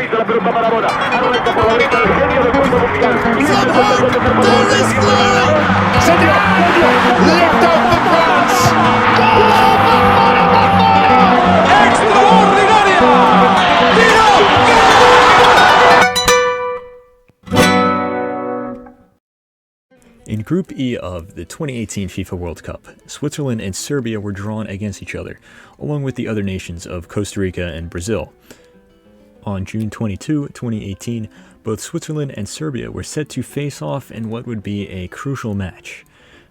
pisa la pelota para Bona. Arranca por la derecha el genio del fútbol mundial. There is glory! Zidane! Lift up for France! Goal for Bona! Extraordinaria! In Group E of the 2018 FIFA World Cup, Switzerland and Serbia were drawn against each other, along with the other nations of Costa Rica and Brazil. On June 22, 2018, both Switzerland and Serbia were set to face off in what would be a crucial match,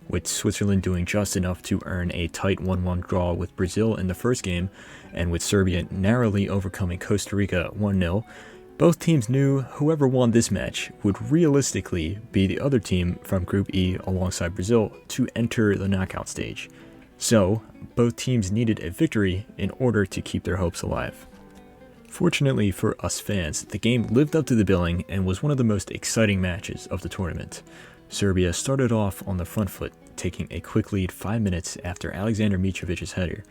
with Switzerland doing just enough to earn a tight 1-1 draw with Brazil in the first game, and with Serbia narrowly overcoming Costa Rica 1-0. Both teams knew whoever won this match would realistically be the other team from Group E alongside Brazil to enter the knockout stage. So, both teams needed a victory in order to keep their hopes alive. Fortunately for us fans, the game lived up to the billing and was one of the most exciting matches of the tournament. Serbia started off on the front foot, taking a quick lead 5 minutes after Alexander Mitrovic's header.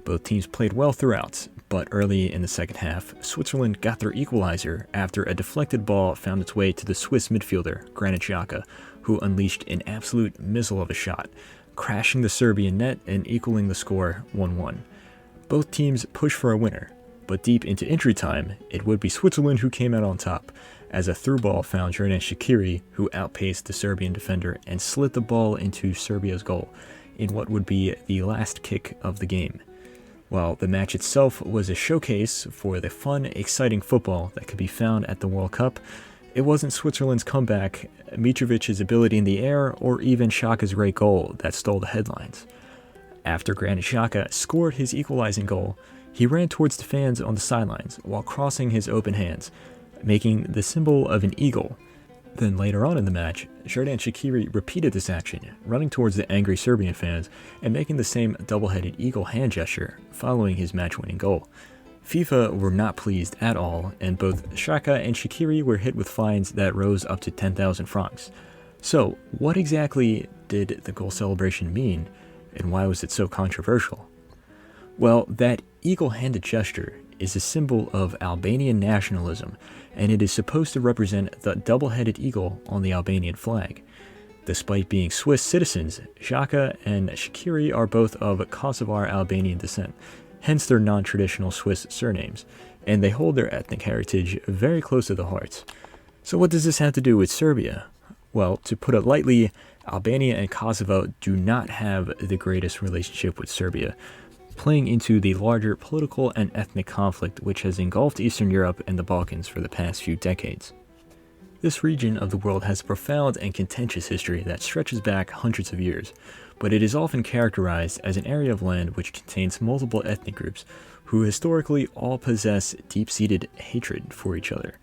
Both teams played well throughout, but early in the second half, Switzerland got their equalizer after a deflected ball found its way to the Swiss midfielder, Granit Xhaka, who unleashed an absolute missile of a shot, crashing the Serbian net and equaling the score 1-1. Both teams pushed for a winner, but deep into injury time, it would be Switzerland who came out on top, as a through ball found Shaqiri, who outpaced the Serbian defender and slid the ball into Serbia's goal, in what would be the last kick of the game. While the match itself was a showcase for the fun, exciting football that could be found at the World Cup, it wasn't Switzerland's comeback, Mitrovic's ability in the air, or even Xhaka's great goal that stole the headlines. After Granit Xhaka scored his equalizing goal, he ran towards the fans on the sidelines while crossing his open hands, making the symbol of an eagle. Then later on in the match, Xherdan Shaqiri repeated this action, running towards the angry Serbian fans and making the same double-headed eagle hand gesture following his match-winning goal. FIFA were not pleased at all, and both Xhaka and Shaqiri were hit with fines that rose up to 10,000 francs. So, what exactly did the goal celebration mean, and why was it so controversial? Well, that eagle-handed gesture is a symbol of Albanian nationalism, and it is supposed to represent the double-headed eagle on the Albanian flag. Despite being Swiss citizens, Xhaka and Shaqiri are both of Kosovo Albanian descent, hence their non-traditional Swiss surnames, and they hold their ethnic heritage very close to the heart. So what does this have to do with Serbia? Well, to put it lightly, Albania and Kosovo do not have the greatest relationship with Serbia, playing into the larger political and ethnic conflict which has engulfed Eastern Europe and the Balkans for the past few decades. This region of the world has a profound and contentious history that stretches back hundreds of years, but it is often characterized as an area of land which contains multiple ethnic groups who historically all possess deep-seated hatred for each other.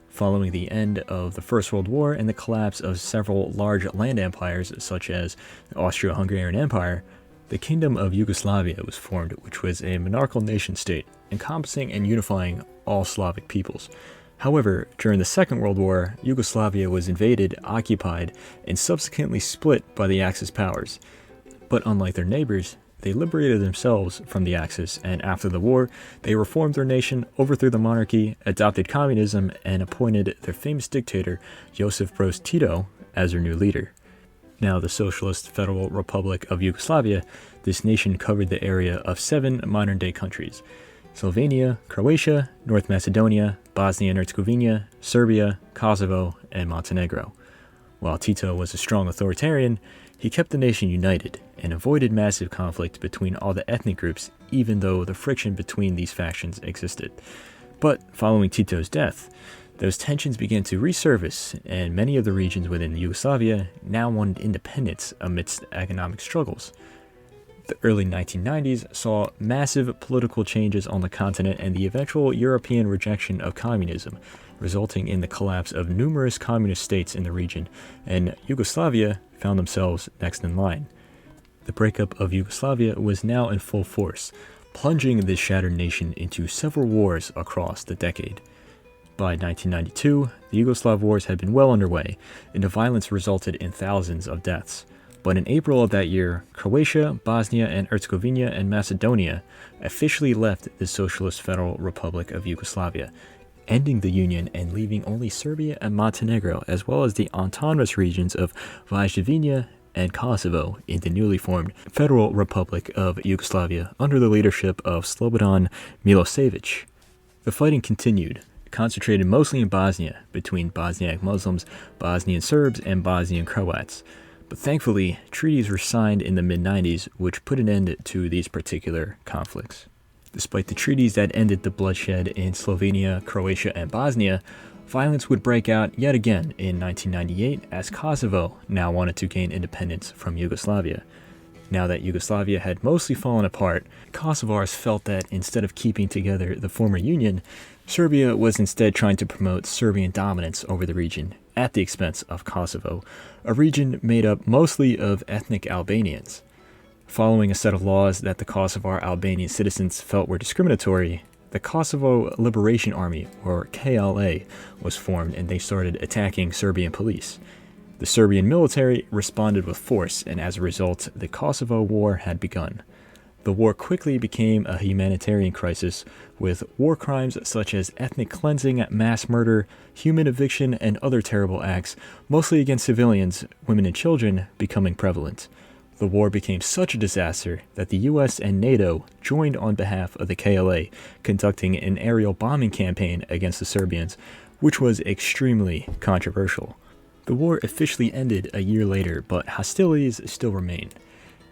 Following the end of the First World War and the collapse of several large land empires such as the Austro-Hungarian Empire, the Kingdom of Yugoslavia was formed, which was a monarchical nation-state encompassing and unifying all Slavic peoples. However, during the Second World War, Yugoslavia was invaded, occupied, and subsequently split by the Axis powers. But unlike their neighbors, they liberated themselves from the Axis, and after the war, they reformed their nation, overthrew the monarchy, adopted communism, and appointed their famous dictator, Josip Broz Tito, as their new leader. Now the Socialist Federal Republic of Yugoslavia, this nation covered the area of 7 modern-day countries: Slovenia, Croatia, North Macedonia, Bosnia and Herzegovina, Serbia, Kosovo, and Montenegro. While Tito was a strong authoritarian, he kept the nation united and avoided massive conflict between all the ethnic groups, even though the friction between these factions existed. But following Tito's death, those tensions began to resurface, and many of the regions within Yugoslavia now wanted independence amidst economic struggles. The early 1990s saw massive political changes on the continent and the eventual European rejection of communism, resulting in the collapse of numerous communist states in the region, and Yugoslavia found themselves next in line. The breakup of Yugoslavia was now in full force, plunging this shattered nation into several wars across the decade. By 1992, the Yugoslav wars had been well underway, and the violence resulted in thousands of deaths. But in April of that year, Croatia, Bosnia and Herzegovina, and Macedonia officially left the Socialist Federal Republic of Yugoslavia, ending the union and leaving only Serbia and Montenegro, as well as the autonomous regions of Vojvodina and Kosovo in the newly formed Federal Republic of Yugoslavia under the leadership of Slobodan Milosevic. The fighting continued, concentrated mostly in Bosnia, between Bosniak Muslims, Bosnian Serbs, and Bosnian Croats. But thankfully, treaties were signed in the mid-90s which put an end to these particular conflicts. Despite the treaties that ended the bloodshed in Slovenia, Croatia, and Bosnia, violence would break out yet again in 1998 as Kosovo now wanted to gain independence from Yugoslavia. Now that Yugoslavia had mostly fallen apart, Kosovars felt that instead of keeping together the former union, Serbia was instead trying to promote Serbian dominance over the region at the expense of Kosovo, a region made up mostly of ethnic Albanians. Following a set of laws that the Kosovar Albanian citizens felt were discriminatory, the Kosovo Liberation Army, or KLA, was formed and they started attacking Serbian police. The Serbian military responded with force, and as a result, the Kosovo War had begun. The war quickly became a humanitarian crisis, with war crimes such as ethnic cleansing, mass murder, human eviction, and other terrible acts, mostly against civilians, women, and children, becoming prevalent. The war became such a disaster that the US and NATO joined on behalf of the KLA, conducting an aerial bombing campaign against the Serbians, which was extremely controversial. The war officially ended a year later, but hostilities still remain.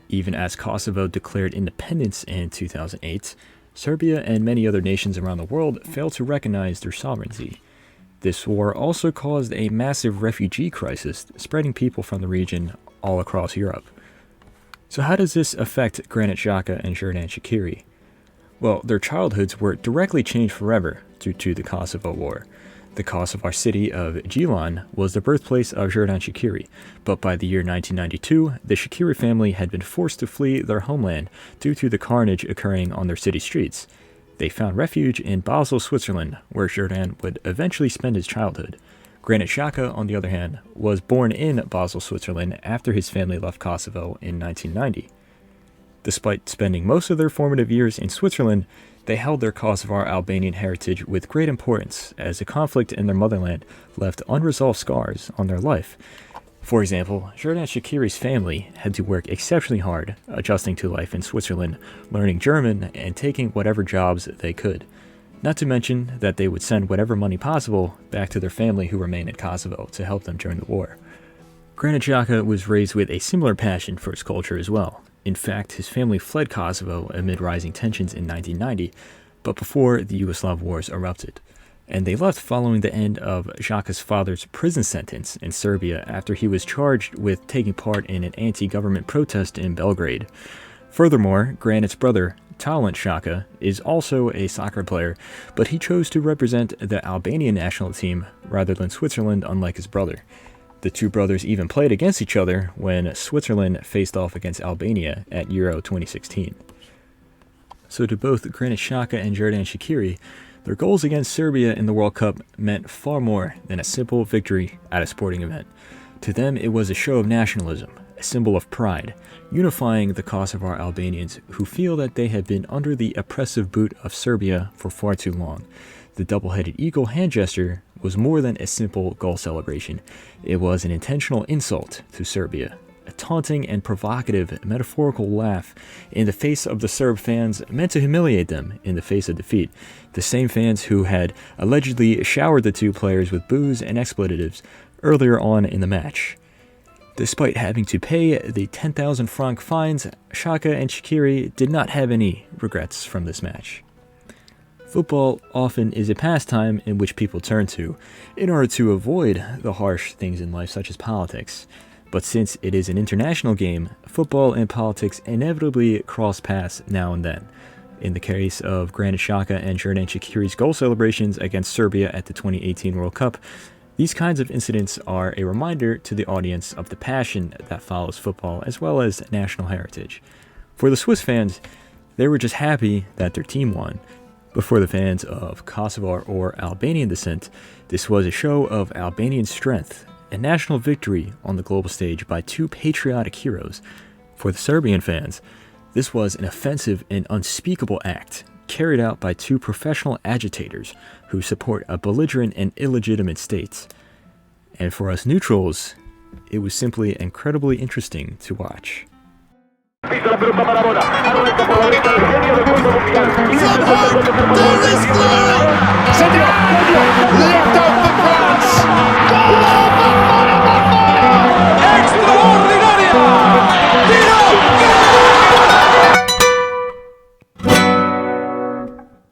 Even as Kosovo declared independence in 2008, Serbia and many other nations around the world failed to recognize their sovereignty. This war also caused a massive refugee crisis, spreading people from the region all across Europe. So how does this affect Granit Xhaka and Xherdan Shaqiri? Well, their childhoods were directly changed forever due to the Kosovo War. The Kosovar city of Xherdan was the birthplace of Xherdan Shaqiri, but by the year 1992, the Shaqiri family had been forced to flee their homeland due to the carnage occurring on their city streets. They found refuge in Basel, Switzerland, where Xherdan would eventually spend his childhood. Granit Xhaka, on the other hand, was born in Basel, Switzerland after his family left Kosovo in 1990. Despite spending most of their formative years in Switzerland, they held their Kosovar Albanian heritage with great importance, as the conflict in their motherland left unresolved scars on their life. For example, Xherdan Shaqiri's family had to work exceptionally hard, adjusting to life in Switzerland, learning German, and taking whatever jobs they could. Not to mention that they would send whatever money possible back to their family who remained in Kosovo to help them during the war. Granit Xhaka was raised with a similar passion for his culture as well. In fact, his family fled Kosovo amid rising tensions in 1990, but before the Yugoslav wars erupted. And they left following the end of Xhaka's father's prison sentence in Serbia after he was charged with taking part in an anti-government protest in Belgrade. Furthermore, Granit's brother, Talent Xhaka, is also a soccer player, but he chose to represent the Albanian national team rather than Switzerland, unlike his brother. The two brothers even played against each other when Switzerland faced off against Albania at Euro 2016. So to both Granit Xhaka and Xherdan Shaqiri, their goals against Serbia in the World Cup meant far more than a simple victory at a sporting event. To them, it was a show of nationalism, a symbol of pride, unifying the Kosovar Albanians who feel that they have been under the oppressive boot of Serbia for far too long. The double-headed eagle hand gesture was more than a simple goal celebration. It was an intentional insult to Serbia, a taunting and provocative metaphorical laugh in the face of the Serb fans meant to humiliate them in the face of defeat, the same fans who had allegedly showered the two players with booze and expletives earlier on in the match. Despite having to pay the 10,000 franc fines, Xhaka and Shaqiri did not have any regrets from this match. Football often is a pastime in which people turn to in order to avoid the harsh things in life such as politics. But since it is an international game, football and politics inevitably cross paths now and then. In the case of Granit Xhaka and Xherdan Shaqiri's goal celebrations against Serbia at the 2018 World Cup, these kinds of incidents are a reminder to the audience of the passion that follows football as well as national heritage. For the Swiss fans, they were just happy that their team won. But for the fans of Kosovar or Albanian descent, this was a show of Albanian strength and national victory on the global stage by two patriotic heroes. For the Serbian fans, this was an offensive and unspeakable act, carried out by two professional agitators who support a belligerent and illegitimate state. And for us neutrals, it was simply incredibly interesting to watch. Pisa la pelota Maradona, arranca por la derecha el genio del fútbol mundial. From home, there is glory.